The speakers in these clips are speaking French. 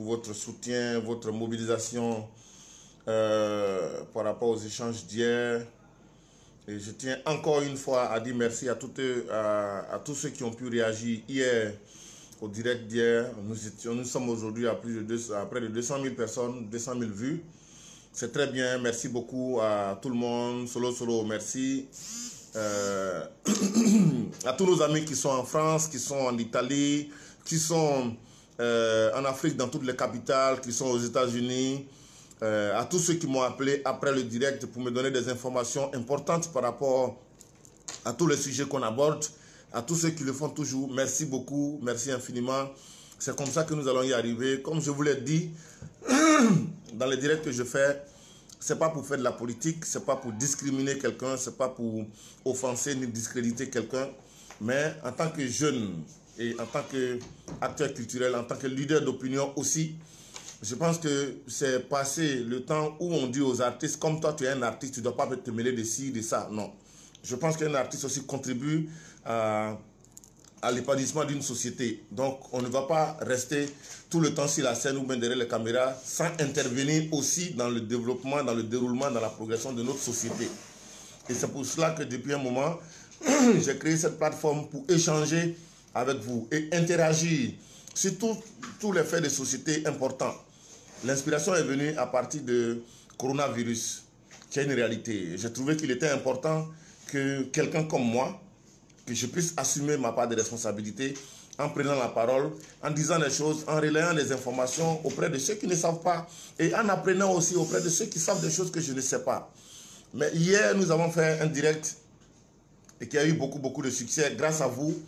votre soutien, votre mobilisation par rapport aux échanges d'hier. Et je tiens encore une fois à dire merci à tous ceux qui ont pu réagir hier au direct d'hier. Nous sommes aujourd'hui à près de 200 000 personnes, 200 000 vues. C'est très bien. Merci beaucoup à tout le monde. Solo, merci. À tous nos amis qui sont en France, qui sont en Italie, qui sont en Afrique, dans toutes les capitales, qui sont aux États-Unis. À tous ceux qui m'ont appelé après le direct pour me donner des informations importantes par rapport à tous les sujets qu'on aborde, à tous ceux qui le font toujours, merci beaucoup, merci infiniment. C'est comme ça que nous allons y arriver. Comme je vous l'ai dit, dans les directs que je fais, c'est pas pour faire de la politique, c'est pas pour discriminer quelqu'un, c'est pas pour offenser ni discréditer quelqu'un, mais en tant que jeune et en tant qu'acteur culturel, en tant que leader d'opinion aussi, je pense que c'est passé le temps où on dit aux artistes, comme toi tu es un artiste, tu ne dois pas te mêler de ci, de ça. Non. Je pense qu'un artiste aussi contribue à l'épanouissement d'une société. Donc on ne va pas rester tout le temps sur la scène ou bien derrière les caméras sans intervenir aussi dans le développement, dans le déroulement, dans la progression de notre société. Et c'est pour cela que depuis un moment, j'ai créé cette plateforme pour échanger avec vous et interagir sur tous les faits de société importants. L'inspiration est venue à partir de coronavirus, qui est une réalité. J'ai trouvé qu'il était important que quelqu'un comme moi, que je puisse assumer ma part de responsabilité en prenant la parole, en disant des choses, en relayant des informations auprès de ceux qui ne savent pas et en apprenant aussi auprès de ceux qui savent des choses que je ne sais pas. Mais hier, nous avons fait un direct et qui a eu beaucoup de succès grâce à vous.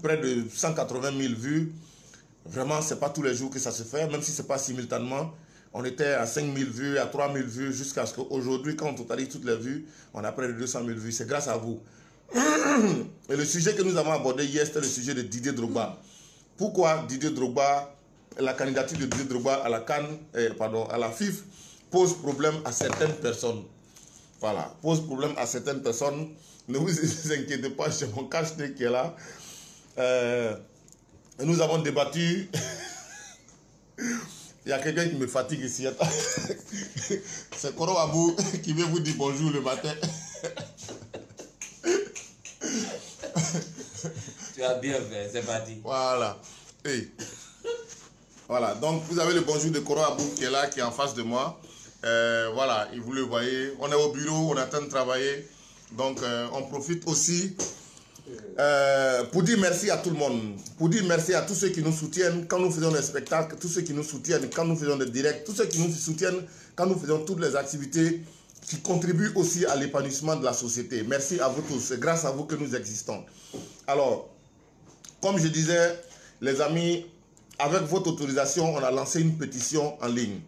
Près de 180 000 vues. Vraiment, ce n'est pas tous les jours que ça se fait, même si ce n'est pas simultanément. On était à 5 000 vues, à 3 000 vues, jusqu'à ce qu'aujourd'hui, quand on totalise toutes les vues, on a près de 200 000 vues. C'est grâce à vous. Et le sujet que nous avons abordé hier, c'était le sujet de Didier Drogba. Pourquoi Didier Drogba, la candidature de Didier Drogba à la CAN, à la FIF, pose problème à certaines personnes. Voilà, pose problème à certaines personnes. Ne vous inquiétez pas, c'est mon cache-nez qui est là. Nous avons débattu. Il y a quelqu'un qui me fatigue ici. C'est Koro Abou qui vient vous dire bonjour le matin. Tu as bien fait, c'est parti. Voilà. Hey. Voilà, donc vous avez le bonjour de Koro Abou qui est là, qui est en face de moi. Voilà, et vous le voyez. On est au bureau, on est en train de travailler. Donc on profite aussi pour dire merci à tout le monde, pour dire merci à tous ceux qui nous soutiennent quand nous faisons des spectacles, tous ceux qui nous soutiennent quand nous faisons des directs, tous ceux qui nous soutiennent quand nous faisons toutes les activités qui contribuent aussi à l'épanouissement de la société. Merci à vous tous, c'est grâce à vous que nous existons. Alors, comme je disais, les amis, avec votre autorisation, on a lancé une pétition en ligne.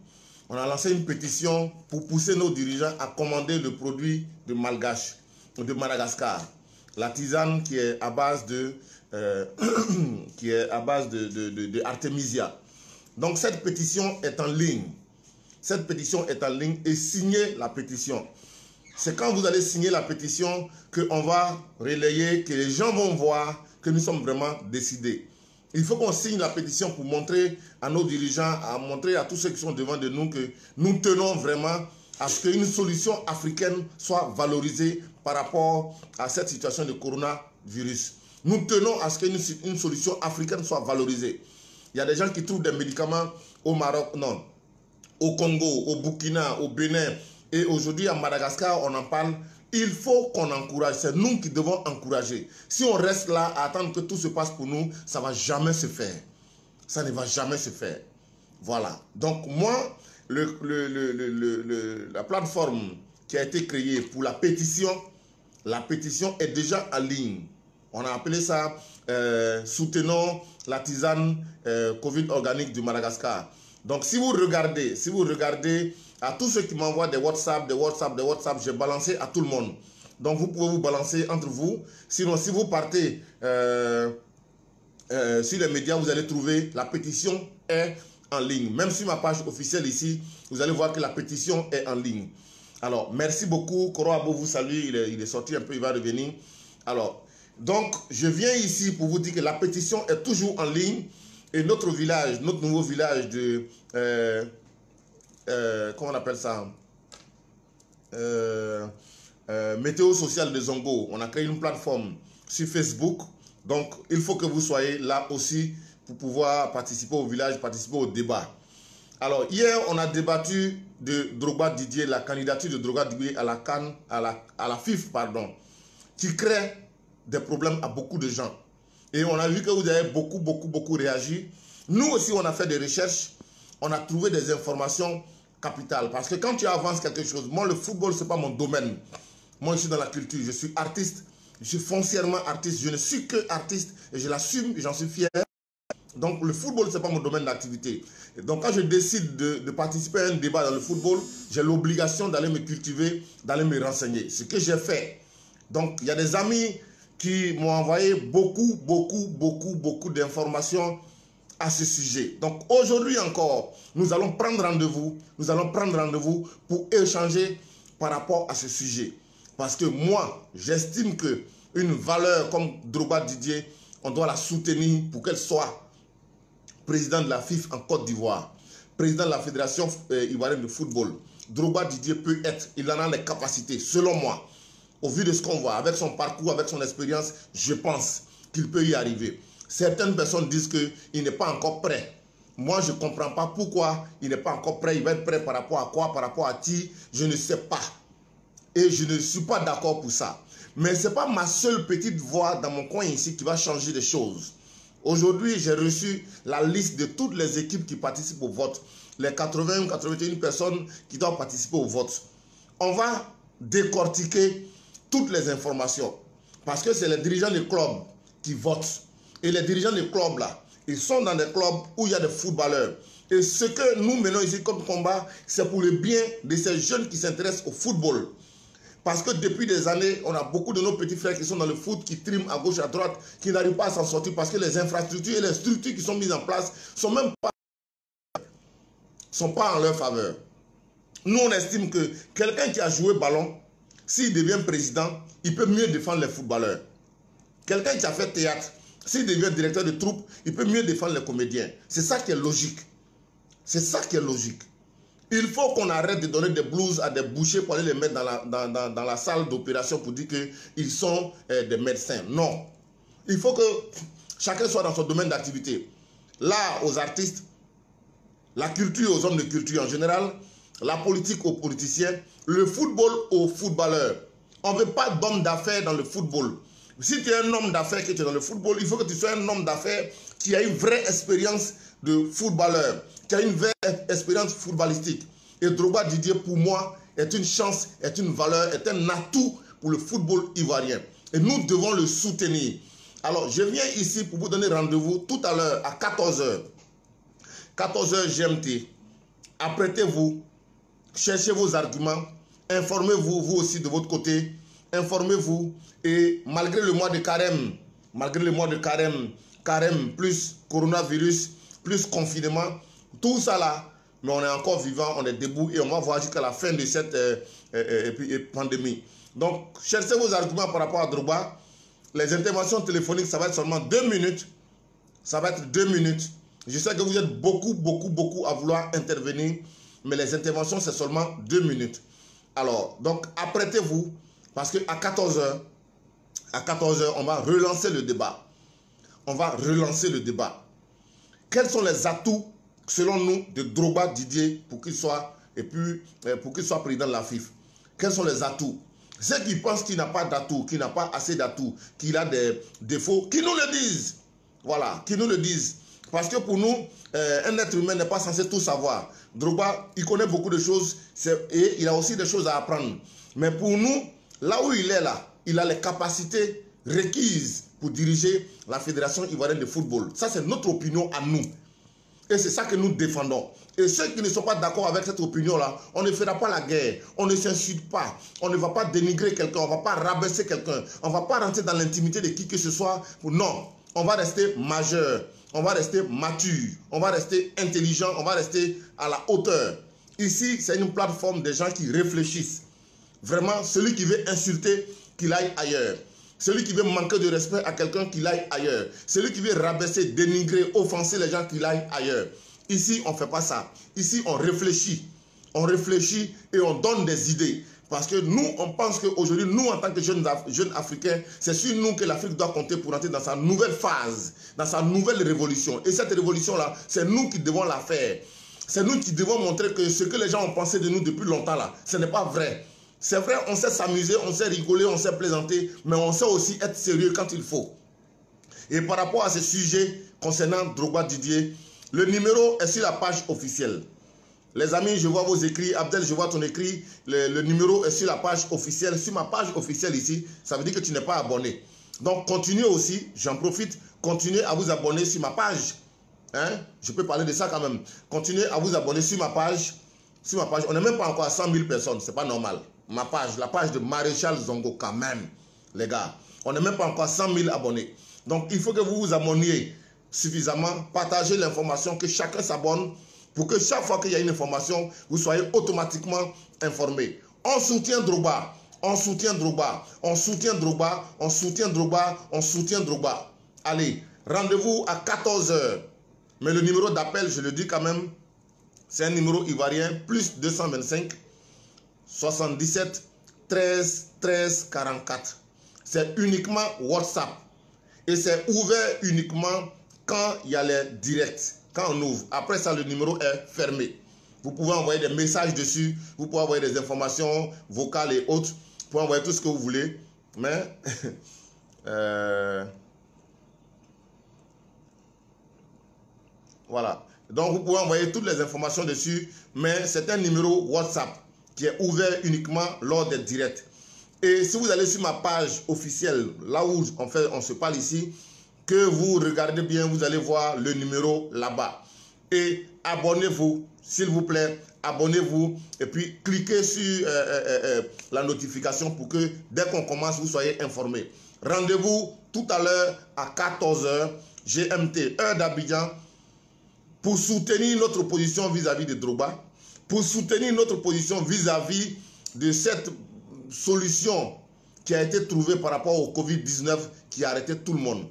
On a lancé une pétition pour pousser nos dirigeants à commander le produit de Malgache, de Madagascar. La tisane qui est à base de Artemisia. Donc cette pétition est en ligne. Cette pétition est en ligne et signez la pétition. C'est quand vous allez signer la pétition qu'on va relayer, que les gens vont voir que nous sommes vraiment décidés. Il faut qu'on signe la pétition pour montrer à nos dirigeants, à montrer à tous ceux qui sont devant de nous que nous tenons vraiment à ce qu'une solution africaine soit valorisée par rapport à cette situation de coronavirus. Nous tenons à ce qu'une solution africaine soit valorisée. Il y a des gens qui trouvent des médicaments au Maroc, non, au Congo, au Burkina, au Bénin. Et aujourd'hui à Madagascar, on en parle. Il faut qu'on encourage. C'est nous qui devons encourager. Si on reste là à attendre que tout se passe pour nous, ça ne va jamais se faire. Ça ne va jamais se faire. Voilà. Donc moi, la plateforme qui a été créée pour la pétition est déjà en ligne. On a appelé ça Soutenons la tisane Covid organique du Madagascar. Donc si vous regardez à tous ceux qui m'envoient des WhatsApp, j'ai balancé à tout le monde. Donc vous pouvez vous balancer entre vous. Sinon, si vous partez sur les médias, vous allez trouver la pétition est en ligne. Même sur ma page officielle ici, vous allez voir que la pétition est en ligne. Alors, merci beaucoup. Koro Abou vous salue. Il est sorti un peu, il va revenir. Alors, donc, je viens ici pour vous dire que la pétition est toujours en ligne. Et notre village, notre nouveau village de... comment on appelle ça, Météo Social de Zongo. On a créé une plateforme sur Facebook. Donc, il faut que vous soyez là aussi pour pouvoir participer au village, participer au débat. Alors, hier, on a débattu de Drogba Didier, la candidature de Drogba Didier à la CAN, à la FIF, pardon, qui crée des problèmes à beaucoup de gens. Et on a vu que vous avez beaucoup réagi. Nous aussi, on a fait des recherches. On a trouvé des informations capitales. Parce que quand tu avances quelque chose, moi, le football, ce n'est pas mon domaine. Moi, je suis dans la culture. Je suis artiste. Je suis foncièrement artiste. Je ne suis que artiste. Et je l'assume. J'en suis fier. Donc, le football, ce n'est pas mon domaine d'activité. Donc, quand je décide de participer à un débat dans le football, j'ai l'obligation d'aller me cultiver, d'aller me renseigner. Ce que j'ai fait. Donc, il y a des amis qui m'ont envoyé beaucoup d'informations à ce sujet. Donc, aujourd'hui encore, nous allons prendre rendez-vous. Nous allons prendre rendez-vous pour échanger par rapport à ce sujet. Parce que moi, j'estime qu'une valeur comme Drogba Didier, on doit la soutenir pour qu'elle soit président de la FIF en Côte d'Ivoire, président de la Fédération ivoirienne de football. Drogba Didier peut être, il en a les capacités, selon moi. Au vu de ce qu'on voit, avec son parcours, avec son expérience, je pense qu'il peut y arriver. Certaines personnes disent qu'il n'est pas encore prêt. Moi, je ne comprends pas pourquoi il n'est pas encore prêt. Il va être prêt par rapport à quoi? Par rapport à qui? Je ne sais pas. Et je ne suis pas d'accord pour ça. Mais ce n'est pas ma seule petite voix dans mon coin ici qui va changer les choses. Aujourd'hui, j'ai reçu la liste de toutes les équipes qui participent au vote. Les 81 personnes qui doivent participer au vote. On va décortiquer toutes les informations. Parce que c'est les dirigeants des clubs qui votent. Et les dirigeants des clubs là, ils sont dans des clubs où il y a des footballeurs. Et ce que nous menons ici comme combat, c'est pour le bien de ces jeunes qui s'intéressent au football. Parce que depuis des années, on a beaucoup de nos petits frères qui sont dans le foot, qui triment à gauche, à droite, qui n'arrivent pas à s'en sortir parce que les infrastructures et les structures qui sont mises en place sont même pas en leur faveur. Nous, on estime que quelqu'un qui a joué ballon, s'il devient président, il peut mieux défendre les footballeurs. Quelqu'un qui a fait théâtre, s'il devient directeur de troupe, il peut mieux défendre les comédiens. C'est ça qui est logique. C'est ça qui est logique. Il faut qu'on arrête de donner des blouses à des bouchers pour aller les mettre dans la salle d'opération pour dire qu'ils sont des médecins. Non. Il faut que chacun soit dans son domaine d'activité. L'art aux artistes, la culture aux hommes de culture en général, la politique aux politiciens, le football aux footballeurs. On ne veut pas d'hommes d'affaires dans le football. Si tu es un homme d'affaires qui est dans le football, il faut que tu sois un homme d'affaires qui a une vraie expérience de footballeur, qui a une vraie expérience footballistique. Et Drogba Didier, pour moi, est une chance, est une valeur, est un atout pour le football ivoirien. Et nous devons le soutenir. Alors, je viens ici pour vous donner rendez-vous tout à l'heure à 14h. 14h GMT. Apprêtez-vous, cherchez vos arguments, informez-vous, vous aussi de votre côté, informez-vous. Et malgré le mois de carême, plus coronavirus, plus confinement, tout ça là, mais on est encore vivant, on est debout et on va voir jusqu'à la fin de cette pandémie. Donc, cherchez vos arguments par rapport à Drogba. Les interventions téléphoniques, ça va être seulement 2 minutes. Ça va être 2 minutes. Je sais que vous êtes beaucoup à vouloir intervenir, mais les interventions, c'est seulement 2 minutes. Alors, donc, apprêtez-vous, parce qu'à 14h, on va relancer le débat. On va relancer le débat. Quels sont les atouts, selon nous, de Drogba Didier pour qu'il soit, président de la FIF? Quels sont les atouts? Ceux qui pensent qu'il n'a pas d'atouts, qu'il n'a pas assez d'atouts, qu'il a des défauts, qu'ils nous le disent. Voilà, qu'ils nous le disent. Parce que pour nous, un être humain n'est pas censé tout savoir. Drogba, il connaît beaucoup de choses et il a aussi des choses à apprendre. Mais pour nous, là où il est là, il a les capacités requises pour diriger la Fédération ivoirienne de football. Ça, c'est notre opinion à nous. Et c'est ça que nous défendons. Et ceux qui ne sont pas d'accord avec cette opinion-là, on ne fera pas la guerre, on ne s'insulte pas, on ne va pas dénigrer quelqu'un, on ne va pas rabaisser quelqu'un, on ne va pas rentrer dans l'intimité de qui que ce soit. Non, on va rester majeur, on va rester mature, on va rester intelligent, on va rester à la hauteur. Ici, c'est une plateforme des gens qui réfléchissent. Vraiment, celui qui veut insulter, qu'il aille ailleurs. celui qui veut manquer de respect à quelqu'un, qu'il aille ailleurs. Celui qui veut rabaisser, dénigrer, offenser les gens, qu'il aille ailleurs. Ici, on ne fait pas ça. Ici, on réfléchit. On réfléchit et on donne des idées. Parce que nous, on pense qu'aujourd'hui, nous, en tant que jeunes Africains, c'est sur nous que l'Afrique doit compter pour entrer dans sa nouvelle phase, dans sa nouvelle révolution. Et cette révolution-là, c'est nous qui devons la faire. C'est nous qui devons montrer que ce que les gens ont pensé de nous depuis longtemps, là, ce n'est pas vrai. C'est vrai, on sait s'amuser, on sait rigoler, on sait plaisanter, mais on sait aussi être sérieux quand il faut. Et par rapport à ce sujet concernant Drogba Didier, le numéro est sur la page officielle. Les amis, je vois vos écrits. Abdel, je vois ton écrit. Le numéro est sur la page officielle. Sur ma page officielle ici, ça veut dire que tu n'es pas abonné. Donc, continuez aussi, j'en profite, continuez à vous abonner sur ma page. Hein? Je peux parler de ça quand même. Continuez à vous abonner sur ma page. Sur ma page, on n'est même pas encore à 100 000 personnes. C'est pas normal. Ma page, la page de Maréchal Zongo quand même, les gars. On n'est même pas encore à 100 000 abonnés. Donc, il faut que vous vous abonniez suffisamment. Partagez l'information, que chacun s'abonne. Pour que chaque fois qu'il y a une information, vous soyez automatiquement informé. On soutient Drogba, on soutient Drogba, on soutient Drogba, on soutient Drogba, on soutient Drogba. Allez, rendez-vous à 14 h. Mais le numéro d'appel, je le dis quand même, c'est un numéro ivoirien, plus 225 77 13 13 44. C'est uniquement WhatsApp. Et c'est ouvert uniquement quand il y a les directs. Quand on ouvre, après ça, le numéro est fermé. Vous pouvez envoyer des messages dessus, vous pouvez envoyer des informations vocales et autres, vous pouvez envoyer tout ce que vous voulez, mais voilà. Donc, vous pouvez envoyer toutes les informations dessus, mais c'est un numéro WhatsApp qui est ouvert uniquement lors des directs. Et si vous allez sur ma page officielle, là où on se parle ici, que vous regardez bien, vous allez voir le numéro là-bas. Et abonnez-vous, s'il vous plaît, abonnez-vous. Et puis, cliquez sur la notification pour que dès qu'on commence, vous soyez informés. Rendez-vous tout à l'heure à 14 h GMT, heure d'Abidjan, pour soutenir notre position vis-à-vis de Drogba, pour soutenir notre position vis-à-vis de cette solution qui a été trouvée par rapport au Covid-19 qui a arrêté tout le monde.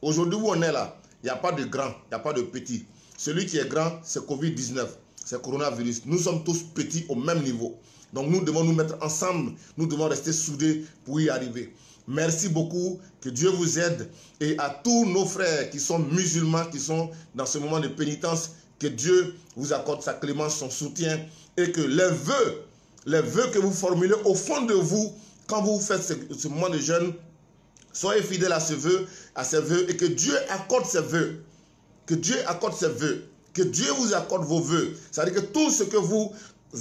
Aujourd'hui où on est là, il n'y a pas de grand, il n'y a pas de petit. Celui qui est grand, c'est Covid-19, c'est coronavirus. Nous sommes tous petits au même niveau. Donc nous devons nous mettre ensemble, nous devons rester soudés pour y arriver. Merci beaucoup, que Dieu vous aide. Et à tous nos frères qui sont musulmans, qui sont dans ce moment de pénitence, que Dieu vous accorde sa clémence, son soutien. Et que les vœux que vous formulez au fond de vous, quand vous faites ce moment de jeûne, soyez fidèles à ces vœux et que Dieu accorde ses vœux. Que Dieu accorde ses vœux. Que Dieu vous accorde vos vœux. C'est-à-dire que tout ce que vous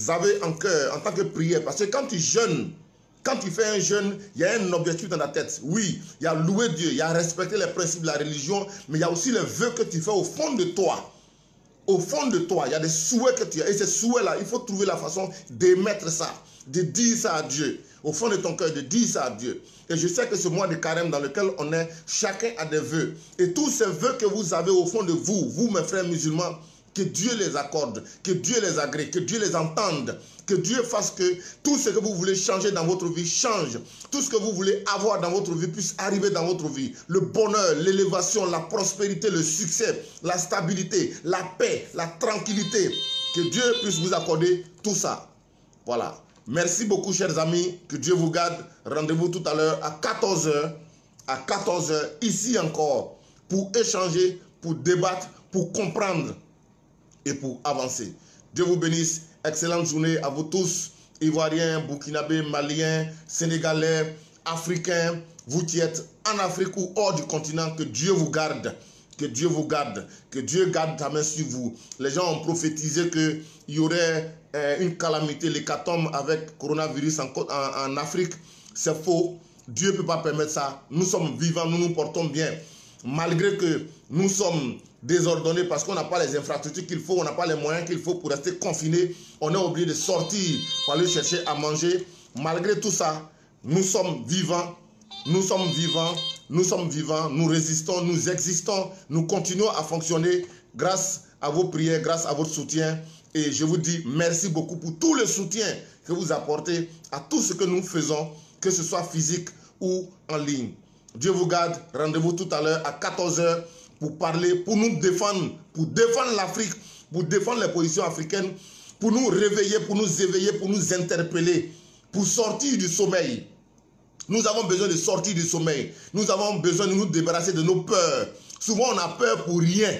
avez en cœur en tant que prière, parce que quand tu jeûnes, quand tu fais un jeûne, il y a un objectif dans la tête. Oui, il y a louer Dieu, il y a respecter les principes de la religion, mais il y a aussi les vœux que tu fais au fond de toi. Au fond de toi, il y a des souhaits que tu as. Et ces souhaits-là, il faut trouver la façon d'émettre ça, de dire ça à Dieu. Au fond de ton cœur, de dire ça à Dieu. Et je sais que ce mois de carême dans lequel on est, chacun a des vœux. Et tous ces vœux que vous avez au fond de vous, vous mes frères musulmans, que Dieu les accorde, que Dieu les agrée, que Dieu les entende, que Dieu fasse que tout ce que vous voulez changer dans votre vie change. Tout ce que vous voulez avoir dans votre vie puisse arriver dans votre vie. Le bonheur, l'élévation, la prospérité, le succès, la stabilité, la paix, la tranquillité. Que Dieu puisse vous accorder tout ça. Voilà. Merci beaucoup, chers amis. Que Dieu vous garde. Rendez-vous tout à l'heure à 14 h. À 14 h, ici encore, pour échanger, pour débattre, pour comprendre et pour avancer. Dieu vous bénisse. Excellente journée à vous tous, Ivoiriens, Burkinabés, Maliens, Sénégalais, Africains, vous qui êtes en Afrique ou hors du continent, que Dieu vous garde. Que Dieu vous garde, que Dieu garde ta main sur vous. Les gens ont prophétisé qu'il y aurait une calamité, l'hécatombe avec coronavirus en Afrique. C'est faux. Dieu ne peut pas permettre ça. Nous sommes vivants, nous nous portons bien. Malgré que nous sommes désordonnés parce qu'on n'a pas les infrastructures qu'il faut, on n'a pas les moyens qu'il faut pour rester confinés. On est obligé de sortir pour aller chercher à manger. Malgré tout ça, nous sommes vivants. Nous sommes vivants, nous sommes vivants, nous résistons, nous existons, nous continuons à fonctionner grâce à vos prières, grâce à votre soutien. Et je vous dis merci beaucoup pour tout le soutien que vous apportez à tout ce que nous faisons, que ce soit physique ou en ligne. Dieu vous garde. Rendez-vous tout à l'heure à 14 h pour parler, pour nous défendre, pour défendre l'Afrique, pour défendre les positions africaines, pour nous réveiller, pour nous éveiller, pour nous interpeller, pour sortir du sommeil. Nous avons besoin de sortir du sommeil. Nous avons besoin de nous débarrasser de nos peurs. Souvent, on a peur pour rien.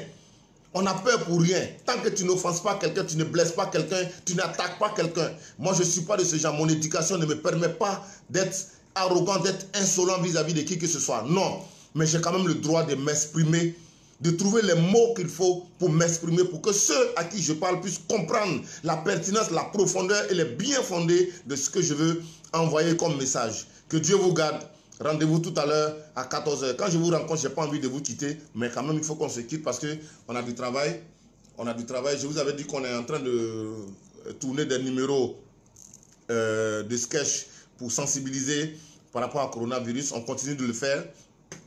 On a peur pour rien. Tant que tu n'offenses pas quelqu'un, tu ne blesses pas quelqu'un, tu n'attaques pas quelqu'un. Moi, je ne suis pas de ce genre. Mon éducation ne me permet pas d'être arrogant, d'être insolent vis-à-vis de qui que ce soit. Non. Mais j'ai quand même le droit de m'exprimer, de trouver les mots qu'il faut pour m'exprimer, pour que ceux à qui je parle puissent comprendre la pertinence, la profondeur et les bien fondés de ce que je veux envoyer comme message. Que Dieu vous garde. Rendez-vous tout à l'heure à 14 h. Quand je vous rencontre, je n'ai pas envie de vous quitter, mais quand même, il faut qu'on se quitte parce qu'on a du travail. On a du travail. Je vous avais dit qu'on est en train de tourner des numéros de sketch pour sensibiliser par rapport au coronavirus. On continue de le faire.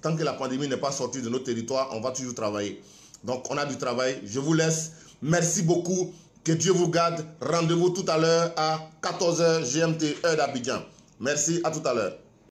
Tant que la pandémie n'est pas sortie de notre territoire, on va toujours travailler. Donc, on a du travail. Je vous laisse. Merci beaucoup. Que Dieu vous garde. Rendez-vous tout à l'heure à 14 h GMT, heure d'Abidjan. Merci. À tout à l'heure.